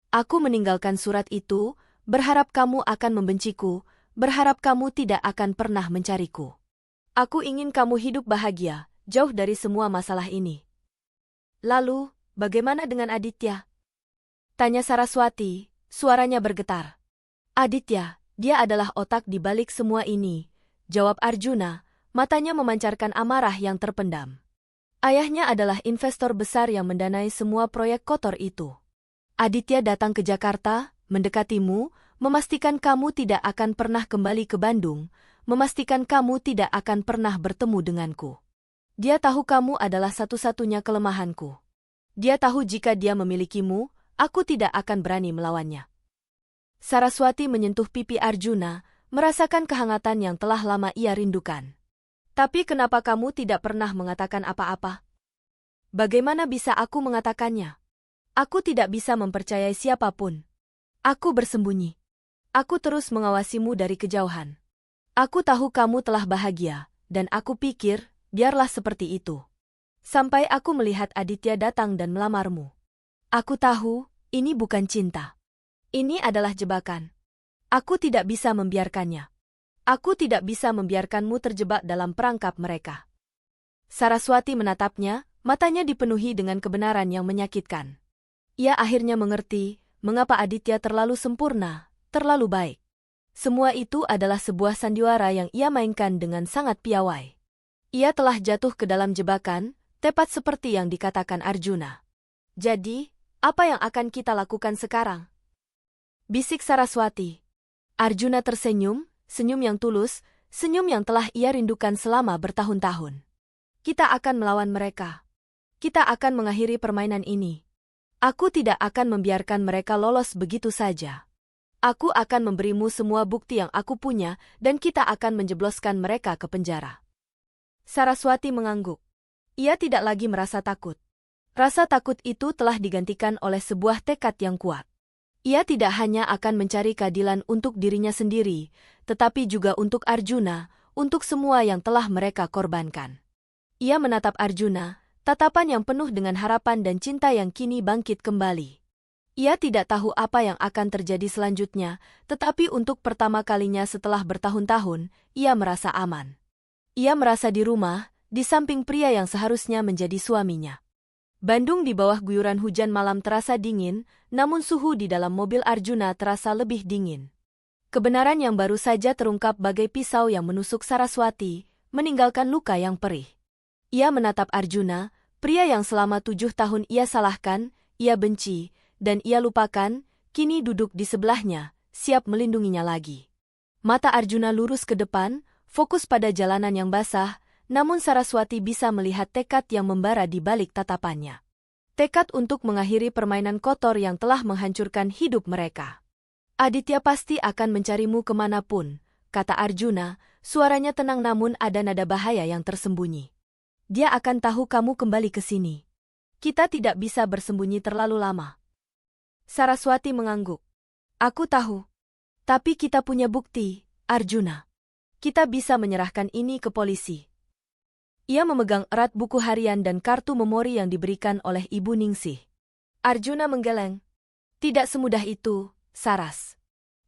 Aku meninggalkan surat itu, berharap kamu akan membenciku, berharap kamu tidak akan pernah mencariku. Aku ingin kamu hidup bahagia, jauh dari semua masalah ini. Lalu, bagaimana dengan Aditya? Tanya Saraswati, suaranya bergetar. Aditya, dia adalah otak di balik semua ini, jawab Arjuna, matanya memancarkan amarah yang terpendam. Ayahnya adalah investor besar yang mendanai semua proyek kotor itu. Aditya datang ke Jakarta, mendekatimu, memastikan kamu tidak akan pernah kembali ke Bandung, memastikan kamu tidak akan pernah bertemu denganku. Dia tahu kamu adalah satu-satunya kelemahanku. Dia tahu jika dia memilikimu, aku tidak akan berani melawannya. Saraswati menyentuh pipi Arjuna, merasakan kehangatan yang telah lama ia rindukan. Tapi kenapa kamu tidak pernah mengatakan apa-apa? Bagaimana bisa aku mengatakannya? Aku tidak bisa mempercayai siapapun. Aku bersembunyi. Aku terus mengawasimu dari kejauhan. Aku tahu kamu telah bahagia, dan aku pikir, biarlah seperti itu. Sampai aku melihat Aditya datang dan melamarmu. Aku tahu, ini bukan cinta. Ini adalah jebakan. Aku tidak bisa membiarkannya. Aku tidak bisa membiarkanmu terjebak dalam perangkap mereka. Saraswati menatapnya, matanya dipenuhi dengan kebenaran yang menyakitkan. Ia akhirnya mengerti, mengapa Aditya terlalu sempurna, terlalu baik. Semua itu adalah sebuah sandiwara yang ia mainkan dengan sangat piawai. Ia telah jatuh ke dalam jebakan, tepat seperti yang dikatakan Arjuna. Jadi, apa yang akan kita lakukan sekarang? Bisik Saraswati. Arjuna tersenyum, senyum yang tulus, senyum yang telah ia rindukan selama bertahun-tahun. Kita akan melawan mereka. Kita akan mengakhiri permainan ini. Aku tidak akan membiarkan mereka lolos begitu saja. Aku akan memberimu semua bukti yang aku punya, dan kita akan menjebloskan mereka ke penjara. Saraswati mengangguk. Ia tidak lagi merasa takut. Rasa takut itu telah digantikan oleh sebuah tekad yang kuat. Ia tidak hanya akan mencari keadilan untuk dirinya sendiri, tetapi juga untuk Arjuna, untuk semua yang telah mereka korbankan. Ia menatap Arjuna, tatapan yang penuh dengan harapan dan cinta yang kini bangkit kembali. Ia tidak tahu apa yang akan terjadi selanjutnya, tetapi untuk pertama kalinya setelah bertahun-tahun, ia merasa aman. Ia merasa di rumah, di samping pria yang seharusnya menjadi suaminya. Bandung di bawah guyuran hujan malam terasa dingin, namun suhu di dalam mobil Arjuna terasa lebih dingin. Kebenaran yang baru saja terungkap bagai pisau yang menusuk Saraswati, meninggalkan luka yang perih. Ia menatap Arjuna, pria yang selama 7 tahun ia salahkan, ia benci, dan ia lupakan, kini duduk di sebelahnya, siap melindunginya lagi. Mata Arjuna lurus ke depan, fokus pada jalanan yang basah, namun Saraswati bisa melihat tekad yang membara di balik tatapannya. Tekad untuk mengakhiri permainan kotor yang telah menghancurkan hidup mereka. Aditya pasti akan mencarimu kemanapun, kata Arjuna, suaranya tenang namun ada nada bahaya yang tersembunyi. Dia akan tahu kamu kembali ke sini. Kita tidak bisa bersembunyi terlalu lama. Saraswati mengangguk. Aku tahu. Tapi kita punya bukti, Arjuna. Kita bisa menyerahkan ini ke polisi. Ia memegang erat buku harian dan kartu memori yang diberikan oleh Ibu Ningsih. Arjuna menggeleng. Tidak semudah itu, Saras.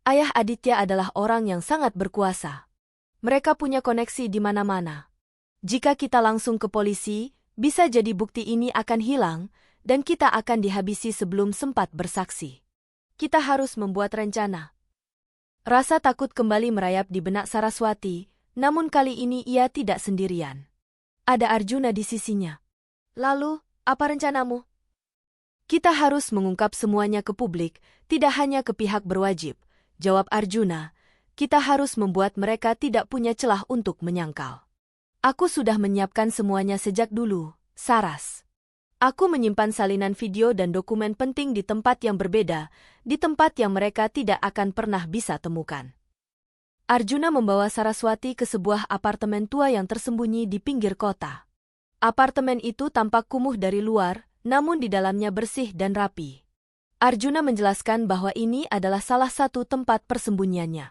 Ayah Aditya adalah orang yang sangat berkuasa. Mereka punya koneksi di mana-mana. Jika kita langsung ke polisi, bisa jadi bukti ini akan hilang, dan kita akan dihabisi sebelum sempat bersaksi. Kita harus membuat rencana. Rasa takut kembali merayap di benak Saraswati, namun kali ini ia tidak sendirian. Ada Arjuna di sisinya. Lalu, apa rencanamu? Kita harus mengungkap semuanya ke publik, tidak hanya ke pihak berwajib, jawab Arjuna. Kita harus membuat mereka tidak punya celah untuk menyangkal. Aku sudah menyiapkan semuanya sejak dulu, Saras. Aku menyimpan salinan video dan dokumen penting di tempat yang berbeda, di tempat yang mereka tidak akan pernah bisa temukan. Arjuna membawa Saraswati ke sebuah apartemen tua yang tersembunyi di pinggir kota. Apartemen itu tampak kumuh dari luar, namun di dalamnya bersih dan rapi. Arjuna menjelaskan bahwa ini adalah salah satu tempat persembunyiannya.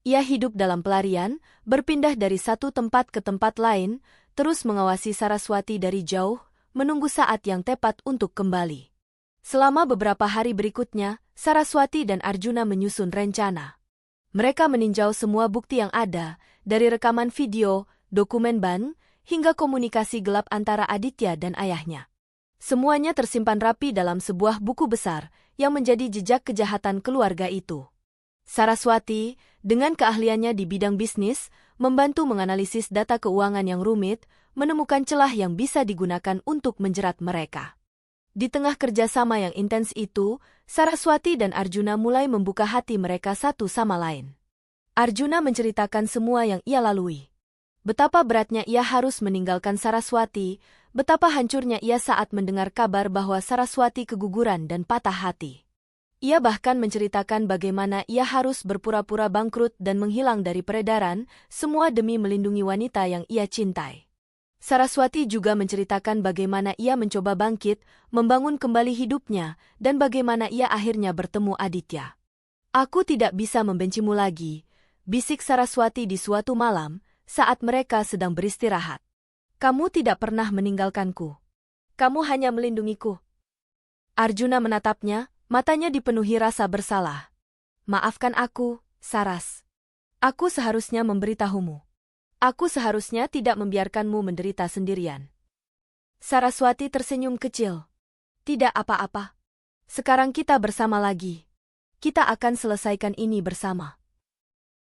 Ia hidup dalam pelarian, berpindah dari satu tempat ke tempat lain, terus mengawasi Saraswati dari jauh, menunggu saat yang tepat untuk kembali. Selama beberapa hari berikutnya, Saraswati dan Arjuna menyusun rencana. Mereka meninjau semua bukti yang ada, dari rekaman video, dokumen ban, hingga komunikasi gelap antara Aditya dan ayahnya. Semuanya tersimpan rapi dalam sebuah buku besar yang menjadi jejak kejahatan keluarga itu. Saraswati, dengan keahliannya di bidang bisnis, membantu menganalisis data keuangan yang rumit, menemukan celah yang bisa digunakan untuk menjerat mereka. Di tengah kerjasama yang intens itu, Saraswati dan Arjuna mulai membuka hati mereka satu sama lain. Arjuna menceritakan semua yang ia lalui. Betapa beratnya ia harus meninggalkan Saraswati, betapa hancurnya ia saat mendengar kabar bahwa Saraswati keguguran dan patah hati. Ia bahkan menceritakan bagaimana ia harus berpura-pura bangkrut dan menghilang dari peredaran, semua demi melindungi wanita yang ia cintai. Saraswati juga menceritakan bagaimana ia mencoba bangkit, membangun kembali hidupnya, dan bagaimana ia akhirnya bertemu Aditya. Aku tidak bisa membencimu lagi, bisik Saraswati di suatu malam, saat mereka sedang beristirahat. Kamu tidak pernah meninggalkanku. Kamu hanya melindungiku. Arjuna menatapnya, matanya dipenuhi rasa bersalah. Maafkan aku, Saras. Aku seharusnya memberitahumu. Aku seharusnya tidak membiarkanmu menderita sendirian. Saraswati tersenyum kecil. Tidak apa-apa. Sekarang kita bersama lagi. Kita akan selesaikan ini bersama.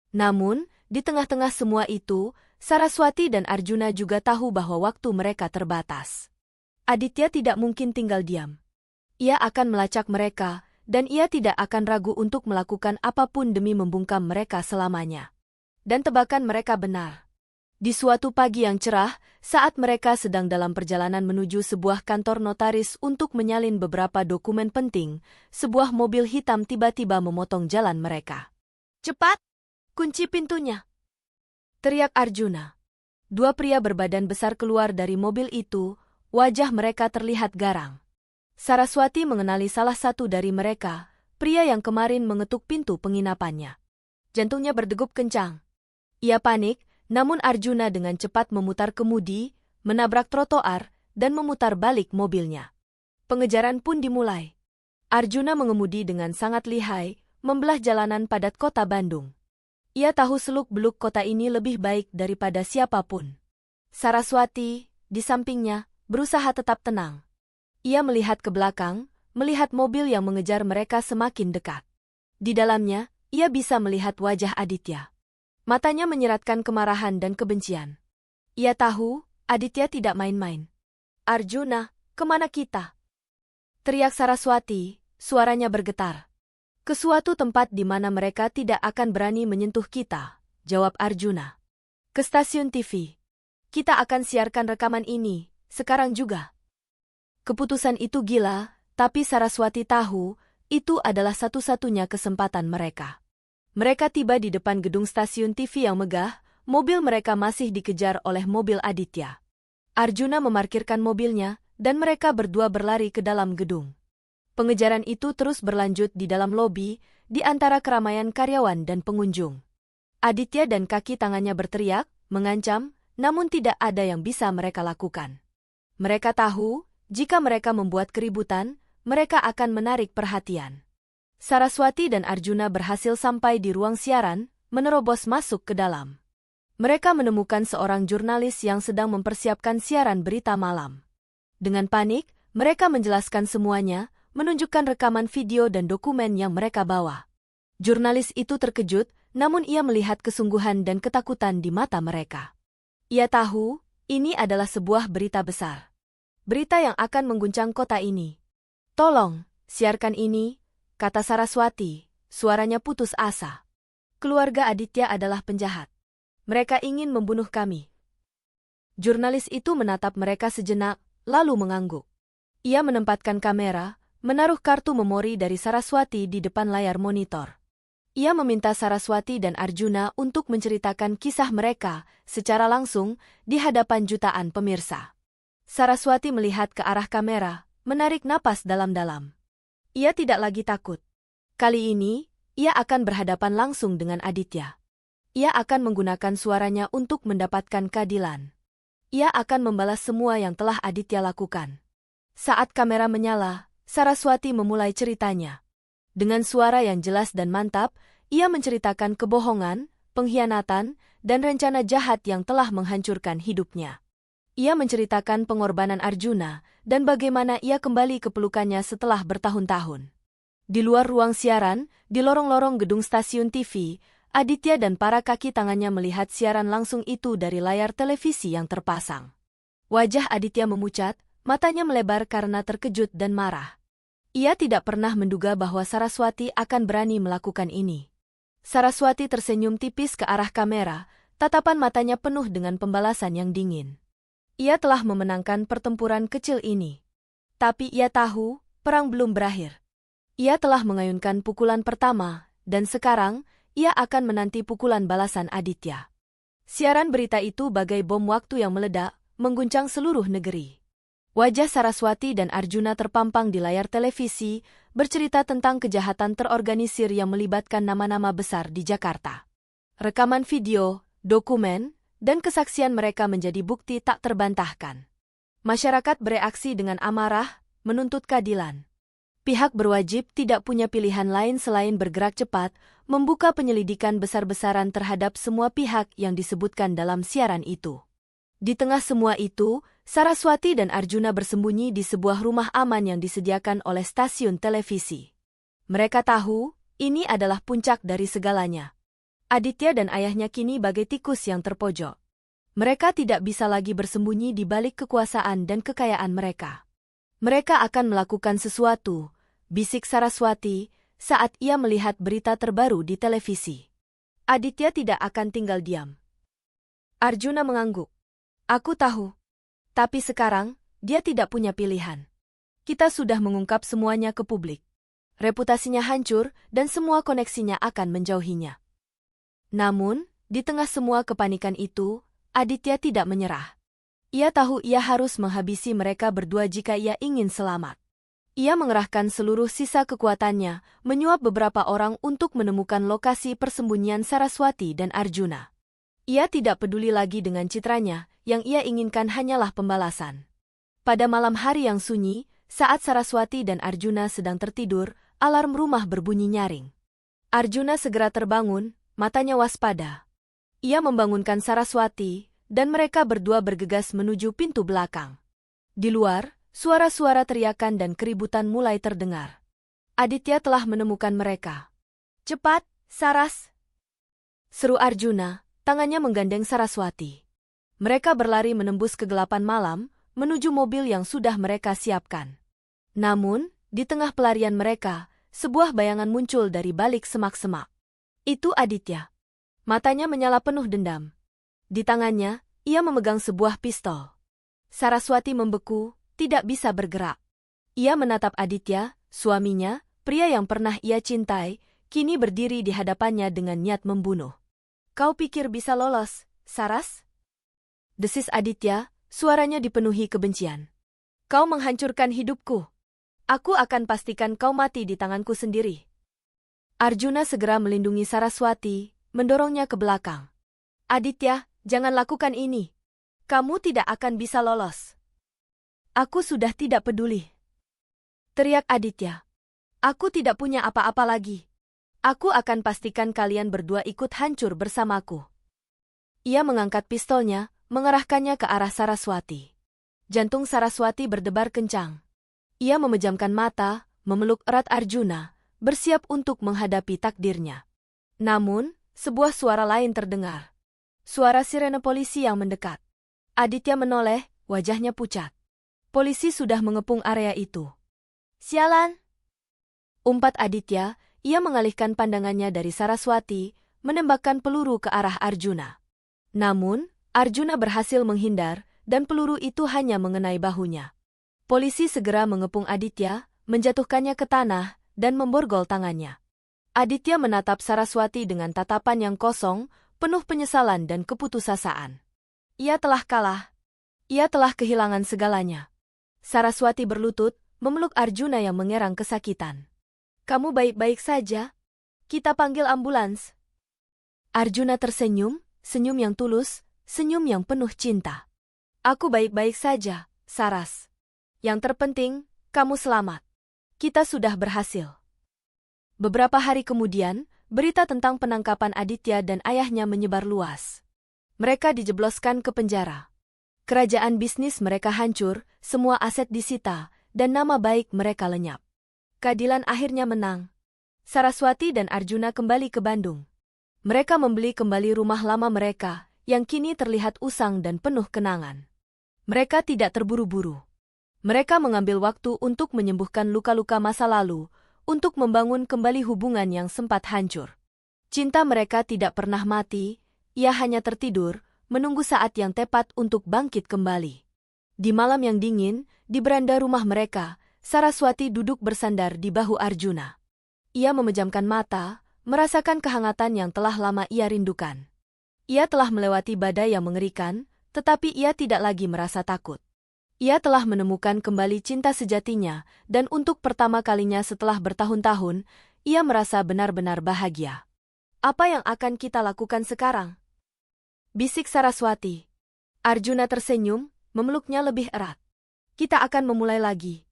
Namun, di tengah-tengah semua itu, Saraswati dan Arjuna juga tahu bahwa waktu mereka terbatas. Aditya tidak mungkin tinggal diam. Ia akan melacak mereka, dan ia tidak akan ragu untuk melakukan apapun demi membungkam mereka selamanya. Dan tebakan mereka benar. Di suatu pagi yang cerah, saat mereka sedang dalam perjalanan menuju sebuah kantor notaris untuk menyalin beberapa dokumen penting, sebuah mobil hitam tiba-tiba memotong jalan mereka. Cepat! Kunci pintunya! Teriak Arjuna. Dua pria berbadan besar keluar dari mobil itu, wajah mereka terlihat garang. Saraswati mengenali salah satu dari mereka, pria yang kemarin mengetuk pintu penginapannya. Jantungnya berdegup kencang. Ia panik, namun Arjuna dengan cepat memutar kemudi, menabrak trotoar, dan memutar balik mobilnya. Pengejaran pun dimulai. Arjuna mengemudi dengan sangat lihai, membelah jalanan padat kota Bandung. Ia tahu seluk-beluk kota ini lebih baik daripada siapapun. Saraswati, di sampingnya, berusaha tetap tenang. Ia melihat ke belakang, melihat mobil yang mengejar mereka semakin dekat. Di dalamnya, ia bisa melihat wajah Aditya. Matanya menyeratkan kemarahan dan kebencian. Ia tahu, Aditya tidak main-main. Arjuna, kemana kita? Teriak Saraswati, suaranya bergetar. Ke suatu tempat di mana mereka tidak akan berani menyentuh kita, jawab Arjuna. Ke stasiun TV. Kita akan siarkan rekaman ini, sekarang juga. Keputusan itu gila, tapi Saraswati tahu, itu adalah satu-satunya kesempatan mereka. Mereka tiba di depan gedung stasiun TV yang megah, mobil mereka masih dikejar oleh mobil Aditya. Arjuna memarkirkan mobilnya, dan mereka berdua berlari ke dalam gedung. Pengejaran itu terus berlanjut di dalam lobi, di antara keramaian karyawan dan pengunjung. Aditya dan kaki tangannya berteriak, mengancam, namun tidak ada yang bisa mereka lakukan. Mereka tahu, jika mereka membuat keributan, mereka akan menarik perhatian. Saraswati dan Arjuna berhasil sampai di ruang siaran, menerobos masuk ke dalam. Mereka menemukan seorang jurnalis yang sedang mempersiapkan siaran berita malam. Dengan panik, mereka menjelaskan semuanya, menunjukkan rekaman video dan dokumen yang mereka bawa. Jurnalis itu terkejut, namun ia melihat kesungguhan dan ketakutan di mata mereka. Ia tahu, Ini adalah sebuah berita besar. Berita yang akan mengguncang kota ini. Tolong, siarkan ini, kata Saraswati, suaranya putus asa. Keluarga Aditya adalah penjahat. Mereka ingin membunuh kami. Jurnalis itu menatap mereka sejenak, lalu mengangguk. Ia menempatkan kamera, menaruh kartu memori dari Saraswati di depan layar monitor. Ia meminta Saraswati dan Arjuna untuk menceritakan kisah mereka secara langsung di hadapan jutaan pemirsa. Saraswati melihat ke arah kamera, menarik napas dalam-dalam. Ia tidak lagi takut. Kali ini, ia akan berhadapan langsung dengan Aditya. Ia akan menggunakan suaranya untuk mendapatkan keadilan. Ia akan membalas semua yang telah Aditya lakukan. Saat kamera menyala, Saraswati memulai ceritanya. Dengan suara yang jelas dan mantap, ia menceritakan kebohongan, pengkhianatan, dan rencana jahat yang telah menghancurkan hidupnya. Ia menceritakan pengorbanan Arjuna dan bagaimana ia kembali ke pelukannya setelah bertahun-tahun. Di luar ruang siaran, di lorong-lorong gedung stasiun TV, Aditya dan para kaki tangannya melihat siaran langsung itu dari layar televisi yang terpasang. Wajah Aditya memucat, matanya melebar karena terkejut dan marah. Ia tidak pernah menduga bahwa Saraswati akan berani melakukan ini. Saraswati tersenyum tipis ke arah kamera, tatapan matanya penuh dengan pembalasan yang dingin. Ia telah memenangkan pertempuran kecil ini. Tapi ia tahu, perang belum berakhir. Ia telah mengayunkan pukulan pertama, dan sekarang, ia akan menanti pukulan balasan Aditya. Siaran berita itu bagai bom waktu yang meledak, mengguncang seluruh negeri. Wajah Saraswati dan Arjuna terpampang di layar televisi, bercerita tentang kejahatan terorganisir yang melibatkan nama-nama besar di Jakarta. Rekaman video, dokumen, dan kesaksian mereka menjadi bukti tak terbantahkan. Masyarakat bereaksi dengan amarah, menuntut keadilan. Pihak berwajib tidak punya pilihan lain selain bergerak cepat, membuka penyelidikan besar-besaran terhadap semua pihak yang disebutkan dalam siaran itu. Di tengah semua itu, Saraswati dan Arjuna bersembunyi di sebuah rumah aman yang disediakan oleh stasiun televisi. Mereka tahu, ini adalah puncak dari segalanya. Aditya dan ayahnya kini bagai tikus yang terpojok. Mereka tidak bisa lagi bersembunyi di balik kekuasaan dan kekayaan mereka. Mereka akan melakukan sesuatu, bisik Saraswati, saat ia melihat berita terbaru di televisi. Aditya tidak akan tinggal diam. Arjuna mengangguk. Aku tahu. Tapi sekarang, dia tidak punya pilihan. Kita sudah mengungkap semuanya ke publik. Reputasinya hancur dan semua koneksinya akan menjauhinya. Namun, di tengah semua kepanikan itu, Aditya tidak menyerah. Ia tahu ia harus menghabisi mereka berdua jika ia ingin selamat. Ia mengerahkan seluruh sisa kekuatannya, menyuap beberapa orang untuk menemukan lokasi persembunyian Saraswati dan Arjuna. Ia tidak peduli lagi dengan citranya, yang ia inginkan hanyalah pembalasan. Pada malam hari yang sunyi, saat Saraswati dan Arjuna sedang tertidur, alarm rumah berbunyi nyaring. Arjuna segera terbangun, matanya waspada. Ia membangunkan Saraswati, dan mereka berdua bergegas menuju pintu belakang. Di luar, suara-suara teriakan dan keributan mulai terdengar. Aditya telah menemukan mereka. Cepat, Saras! Seru Arjuna, tangannya menggandeng Saraswati. Mereka berlari menembus kegelapan malam, menuju mobil yang sudah mereka siapkan. Namun, di tengah pelarian mereka, sebuah bayangan muncul dari balik semak-semak. Itu Aditya. Matanya menyala penuh dendam. Di tangannya, ia memegang sebuah pistol. Saraswati membeku, tidak bisa bergerak. Ia menatap Aditya, suaminya, pria yang pernah ia cintai, kini berdiri di hadapannya dengan niat membunuh. Kau pikir bisa lolos, Saras? Desis Aditya, suaranya dipenuhi kebencian. Kau menghancurkan hidupku. Aku akan pastikan kau mati di tanganku sendiri. Arjuna segera melindungi Saraswati, mendorongnya ke belakang. Aditya, jangan lakukan ini. Kamu tidak akan bisa lolos. Aku sudah tidak peduli. Teriak Aditya. Aku tidak punya apa-apa lagi. Aku akan pastikan kalian berdua ikut hancur bersamaku. Ia mengangkat pistolnya, mengerahkannya ke arah Saraswati. Jantung Saraswati berdebar kencang. Ia memejamkan mata, memeluk erat Arjuna, bersiap untuk menghadapi takdirnya. Namun, sebuah suara lain terdengar. Suara sirene polisi yang mendekat. Aditya menoleh, wajahnya pucat. Polisi sudah mengepung area itu. Sialan! Umpat Aditya, ia mengalihkan pandangannya dari Saraswati, menembakkan peluru ke arah Arjuna. Namun, Arjuna berhasil menghindar, dan peluru itu hanya mengenai bahunya. Polisi segera mengepung Aditya, menjatuhkannya ke tanah, dan memborgol tangannya. Aditya menatap Saraswati dengan tatapan yang kosong, penuh penyesalan dan keputusasaan. Ia telah kalah. Ia telah kehilangan segalanya. Saraswati berlutut, memeluk Arjuna yang mengerang kesakitan. Kamu baik-baik saja? Kita panggil ambulans. Arjuna tersenyum, senyum yang tulus, senyum yang penuh cinta. Aku baik-baik saja, Saras. Yang terpenting, kamu selamat. Kita sudah berhasil. Beberapa hari kemudian, berita tentang penangkapan Aditya dan ayahnya menyebar luas. Mereka dijebloskan ke penjara. Kerajaan bisnis mereka hancur, semua aset disita, dan nama baik mereka lenyap. Keadilan akhirnya menang. Saraswati dan Arjuna kembali ke Bandung. Mereka membeli kembali rumah lama mereka, yang kini terlihat usang dan penuh kenangan. Mereka tidak terburu-buru. Mereka mengambil waktu untuk menyembuhkan luka-luka masa lalu, untuk membangun kembali hubungan yang sempat hancur. Cinta mereka tidak pernah mati, ia hanya tertidur, menunggu saat yang tepat untuk bangkit kembali. Di malam yang dingin, di beranda rumah mereka, Saraswati duduk bersandar di bahu Arjuna. Ia memejamkan mata, merasakan kehangatan yang telah lama ia rindukan. Ia telah melewati badai yang mengerikan, tetapi ia tidak lagi merasa takut. Ia telah menemukan kembali cinta sejatinya, dan untuk pertama kalinya setelah bertahun-tahun, ia merasa benar-benar bahagia. Apa yang akan kita lakukan sekarang? Bisik Saraswati. Arjuna tersenyum, memeluknya lebih erat. Kita akan memulai lagi.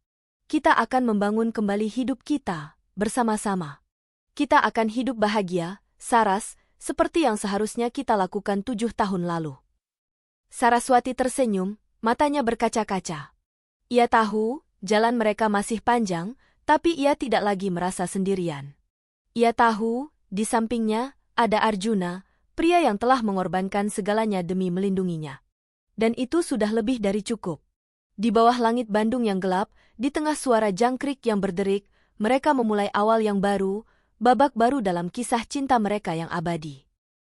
Kita akan membangun kembali hidup kita, bersama-sama. Kita akan hidup bahagia, Saras, seperti yang seharusnya kita lakukan 7 tahun lalu. Saraswati tersenyum, matanya berkaca-kaca. Ia tahu, jalan mereka masih panjang, tapi ia tidak lagi merasa sendirian. Ia tahu, di sampingnya, ada Arjuna, pria yang telah mengorbankan segalanya demi melindunginya. Dan itu sudah lebih dari cukup. Di bawah langit Bandung yang gelap, di tengah suara jangkrik yang berderik, mereka memulai awal yang baru, babak baru dalam kisah cinta mereka yang abadi.